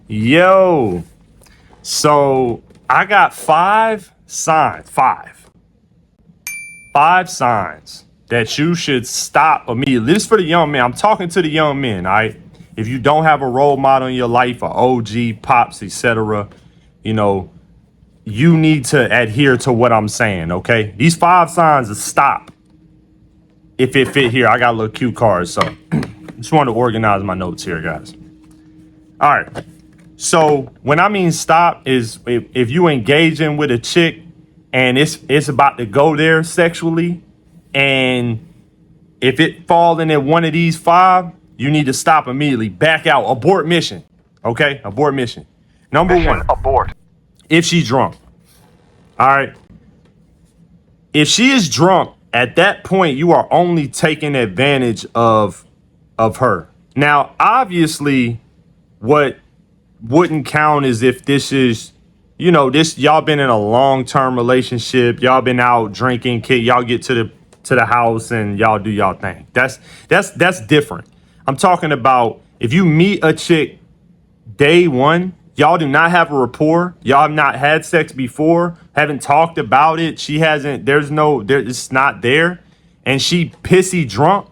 Yo, so I got five signs that you should stop immediately. This is for the young men. I'm talking to the young men, all right? If you don't have a role model in your life, a OG, pops, etc., you know, you need to adhere to what I'm saying, okay? These 5 signs to stop. If it fit here, I got a little cue card, so just want to organize my notes here, guys. All right. So when I mean stop is if you engaging with a chick and it's about to go there sexually, and if it falling in one of these 5, you need to stop immediately. Back out. Abort mission. Okay? Abort mission. Number Mission 1. abort. If she's drunk. All right. If she is drunk, at that point, you are only taking advantage of her. Now, obviously, what wouldn't count is if this is, y'all been in a long-term relationship, y'all been out drinking, y'all get to the house and y'all do y'all thing. That's different. I'm talking about if you meet a chick day one, y'all do not have a rapport, y'all have not had sex before, haven't talked about it, it's not there, and she pissy drunk.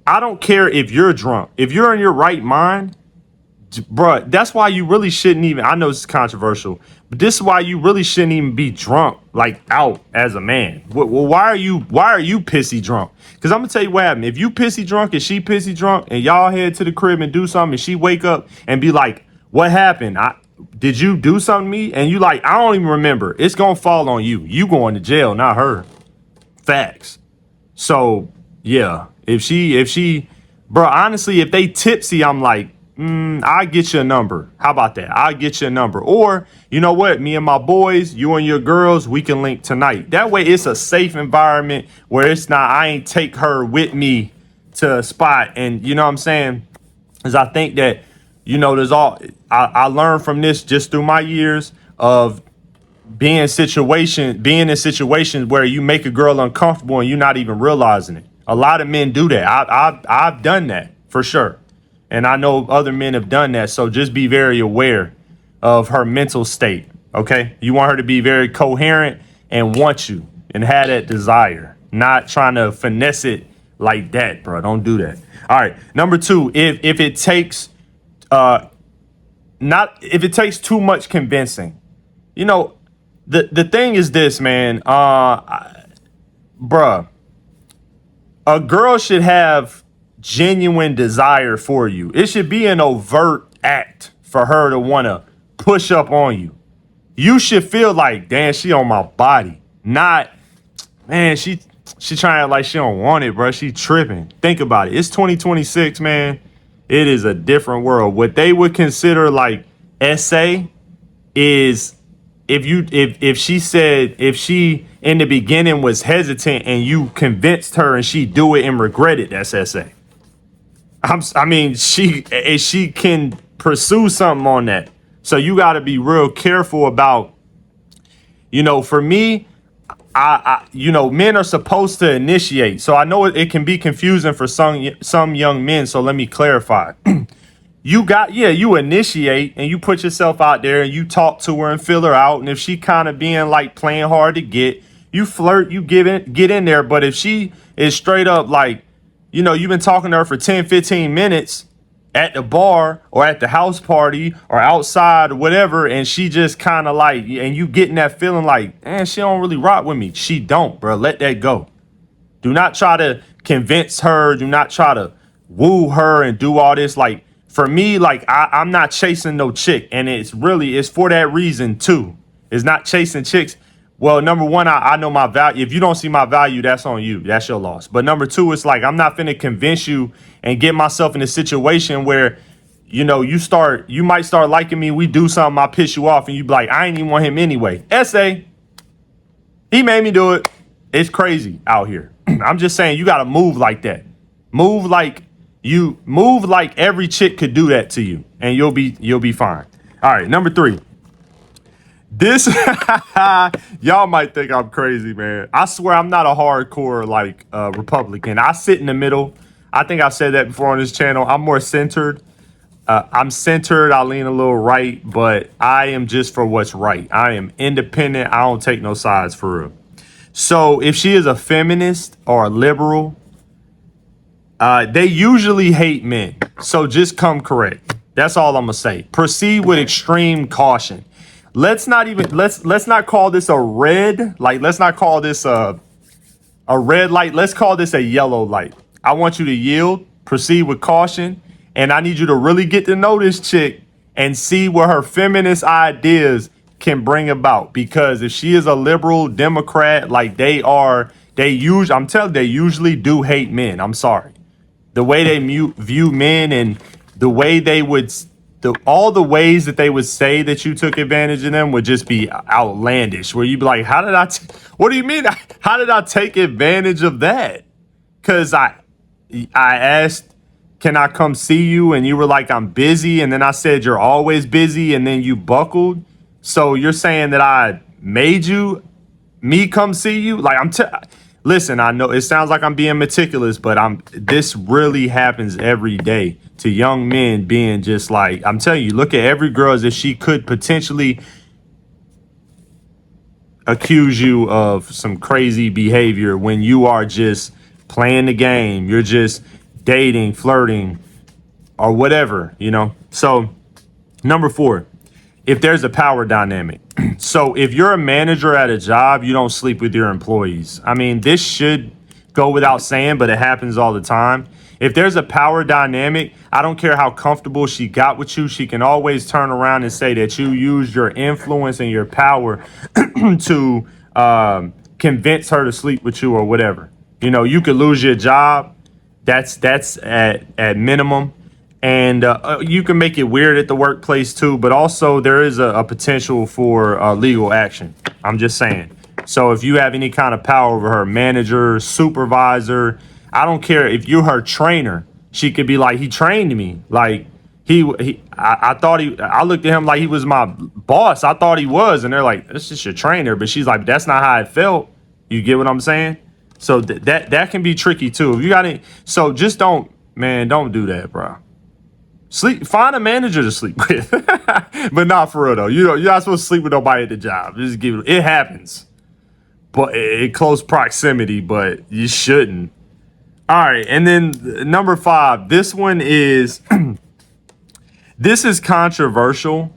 I don't care if you're drunk. If you're in your right mind, bruh, that's why you really shouldn't even, I know this is controversial, but this is why you really shouldn't even be drunk, like out as a man. Well, why are you pissy drunk? Because I'm gonna tell you what happened. If you pissy drunk and she pissy drunk and y'all head to the crib and do something and she wake up and be like, what happened? Did you do something to me? And you like, I don't even remember. It's gonna fall on you. You going to jail, not her. Facts. So yeah, if she, bro, honestly, if they tipsy, I'm like, I'll get you a number. How about that? I'll get you a number. Or, you know what? Me and my boys, you and your girls, we can link tonight. That way it's a safe environment where it's not, I ain't take her with me to a spot. And you know what I'm saying? Because I think that, I learned from this just through my years of being in situations where you make a girl uncomfortable and you're not even realizing it. A lot of men do that. I've done that for sure. And I know other men have done that. So just be very aware of her mental state. Okay. You want her to be very coherent and want you and have that desire, not trying to finesse it like that, bro. Don't do that. All right. Number 2, if it takes too much convincing, the thing is this, man, bruh, a girl should have genuine desire for you. It should be an overt act for her to want to push up on you. You should feel like, damn, she on my body. Not, man, she trying to act like she don't want it, bro. She tripping. Think about it. It's 2026, man. It is a different world. What they would consider like SA is if she in the beginning was hesitant and you convinced her and she do it and regret it, that's SA. She can pursue something on that. So you got to be real careful about, for me, men are supposed to initiate. So I know it can be confusing for some young men. So let me clarify. You initiate and you put yourself out there and you talk to her and fill her out. And if she kind of being like playing hard to get, you flirt, you get in there. But if she is straight up like, you've been talking to her for 10, 15 minutes at the bar or at the house party or outside or whatever, and she just kind of like, and you getting that feeling like, man, she don't really rock with me. She don't, bro. Let that go. Do not try to convince her. Do not try to woo her and do all this. Like, for me, like, I'm not chasing no chick. And it's for that reason, too. It's not chasing chicks. Well, number 1, I know my value. If you don't see my value, that's on you. That's your loss. But number 2, it's like, I'm not finna convince you and get myself in a situation where, you might start liking me. We do something, I piss you off and you be like, I ain't even want him anyway. SA, he made me do it. It's crazy out here. I'm just saying, you got to move like that. Move like every chick could do that to you and you'll be fine. All right. Number 3. This, y'all might think I'm crazy, man. I swear I'm not a hardcore Republican. I sit in the middle. I think I've said that before on this channel. I'm more centered. I'm centered. I lean a little right, but I am just for what's right. I am independent. I don't take no sides for real. So if she is a feminist or a liberal, they usually hate men. So just come correct. That's all I'm gonna say. Proceed with extreme caution. Let's not call this a red. Like, let's not call this a red light. Let's call this a yellow light. I want you to yield, proceed with caution, and I need you to really get to know this chick and see what her feminist ideas can bring about. Because if she is a liberal Democrat, like they usually do hate men. I'm sorry. The way they view men and the way they would, all the ways that they would say that you took advantage of them would just be outlandish. Where you'd be like, what do you mean? How did I take advantage of that? Because I asked, can I come see you? And you were like, I'm busy. And then I said, you're always busy. And then you buckled. So you're saying that I made me come see you? Like, listen, I know it sounds like I'm being meticulous, but this really happens every day to young men being just like, I'm telling you, look at every girl as if she could potentially accuse you of some crazy behavior when you are just playing the game. You're just dating, flirting, or whatever, So number 4, if there's a power dynamic. So if you're a manager at a job, you don't sleep with your employees. I mean, this should go without saying, but it happens all the time. If there's a power dynamic, I don't care how comfortable she got with you. She can always turn around and say that you used your influence and your power to convince her to sleep with you or whatever. You could lose your job. That's at minimum. And you can make it weird at the workplace too, but also there is a potential for legal action. I'm just saying. So if you have any kind of power over her, manager, supervisor, I don't care if you're her trainer, she could be like, he trained me. Like I looked at him like he was my boss. I thought he was. And they're like, that's just your trainer. But she's like, that's not how it felt. You get what I'm saying? So that can be tricky too. If you got it. So just don't do that, bro. Find a manager to sleep with, but not for real though. You're not supposed to sleep with nobody at the job. Just it happens, but in close proximity, but you shouldn't. All right. And then number 5, this one is, this is controversial,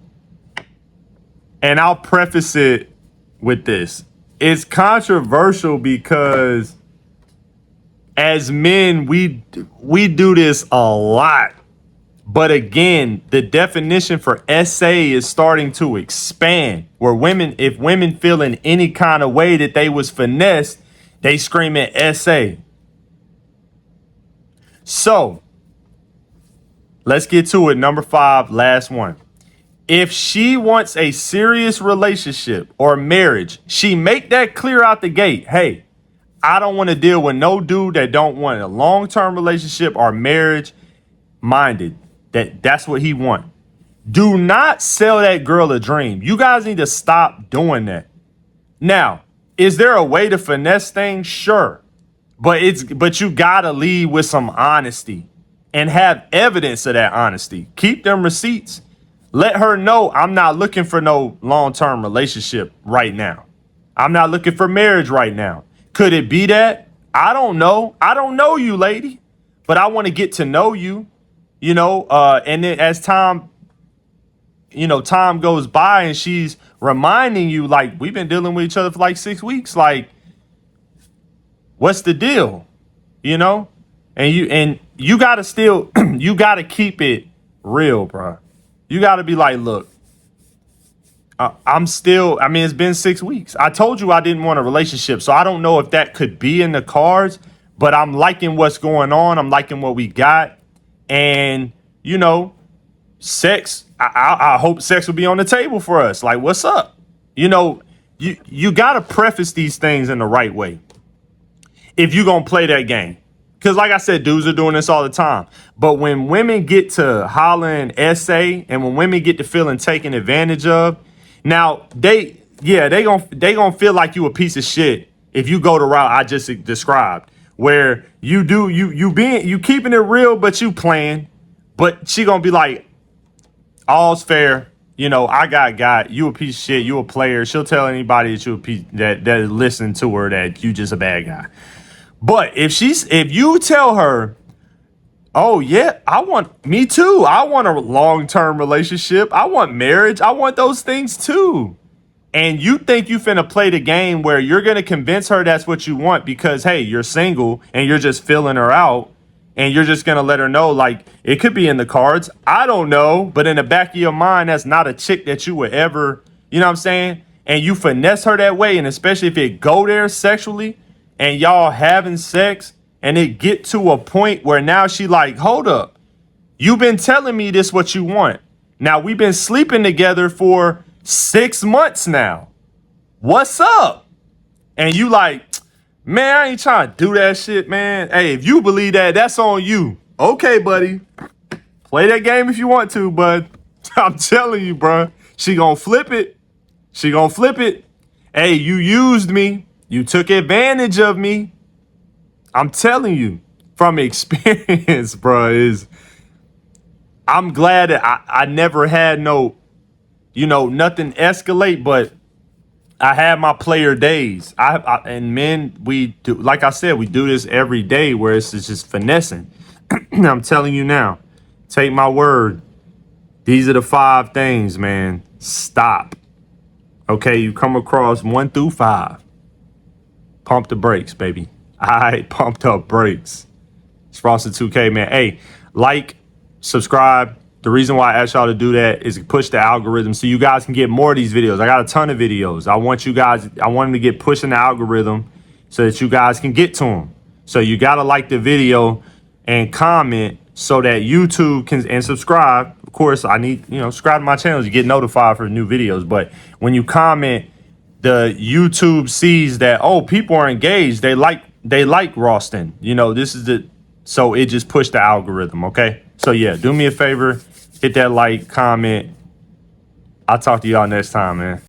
and I'll preface it with this. It's controversial because as men, we do this a lot. But again, the definition for SA is starting to expand, where if women feel in any kind of way that they was finessed, they scream at SA. So let's get to it. Number 5, last one. If she wants a serious relationship or marriage, she make that clear out the gate. Hey, I don't want to deal with no dude that don't want a long-term relationship or marriage minded. That's what he want. Do not sell that girl a dream. You guys need to stop doing that. Now, is there a way to finesse things? Sure. But you gotta lead with some honesty and have evidence of that honesty. Keep them receipts. Let her know I'm not looking for no long-term relationship right now. I'm not looking for marriage right now. Could it be that? I don't know. I don't know you, lady, but I want to get to know you. And then as time goes by and she's reminding you, like, we've been dealing with each other for like 6 weeks. Like, what's the deal? And you got to still, you got to keep it real, bro. You got to be like, look, it's been 6 weeks. I told you I didn't want a relationship. So I don't know if that could be in the cards, but I'm liking what's going on. I'm liking what we got. And, sex, I hope sex will be on the table for us. Like, what's up? You got to preface these things in the right way if you're going to play that game. Because like I said, dudes are doing this all the time. But when women get to hollering SA and when women get to feeling taken advantage of, now they gonna feel like you a piece of shit if you go the route I just described. Where you keeping it real, but you playing. But she gonna be like, All's fair. You know, I got you a piece of shit. You a player. She'll tell anybody that you a piece that listen to her that you just a bad guy. But if you tell her, oh yeah, me too. I want a long-term relationship. I want marriage. I want those things too. And you think you finna play the game where you're gonna convince her that's what you want because, hey, you're single and you're just filling her out and you're just gonna let her know, like, it could be in the cards. I don't know, but in the back of your mind, that's not a chick that you would ever, you know what I'm saying? And you finesse her that way, and especially if it go there sexually and y'all having sex and it get to a point where now she like, hold up, you've been telling me this what you want. Now we've been sleeping together for 6 months now. What's up? And you like, man, I ain't trying to do that shit, man. Hey, if you believe that, that's on you. Okay, buddy. Play that game if you want to, bud. I'm telling you, bro. She gonna flip it. She gonna flip it. Hey, you used me. You took advantage of me. I'm telling you from experience, bro. I'm glad that I never had no, nothing escalate, but I had my player days. And men, we do, like I said, we do this every day where it's just finessing. I'm telling you now, take my word. These are the 5 things, man. Stop. Okay, you come across 1 through 5. Pump the brakes, baby. All right, pumped up brakes. It's Frosted 2K, man. Hey, like, subscribe. The reason why I asked y'all to do that is to push the algorithm so you guys can get more of these videos. I got a ton of videos. I want them to get pushing the algorithm so that you guys can get to them. So you got to like the video and comment so that YouTube can, and subscribe. Of course, I need, subscribe to my channel to get notified for new videos. But when you comment, the YouTube sees that, oh, people are engaged. They like Roston. So it just pushed the algorithm, okay? So yeah, do me a favor, hit that like, comment. I'll talk to y'all next time, man.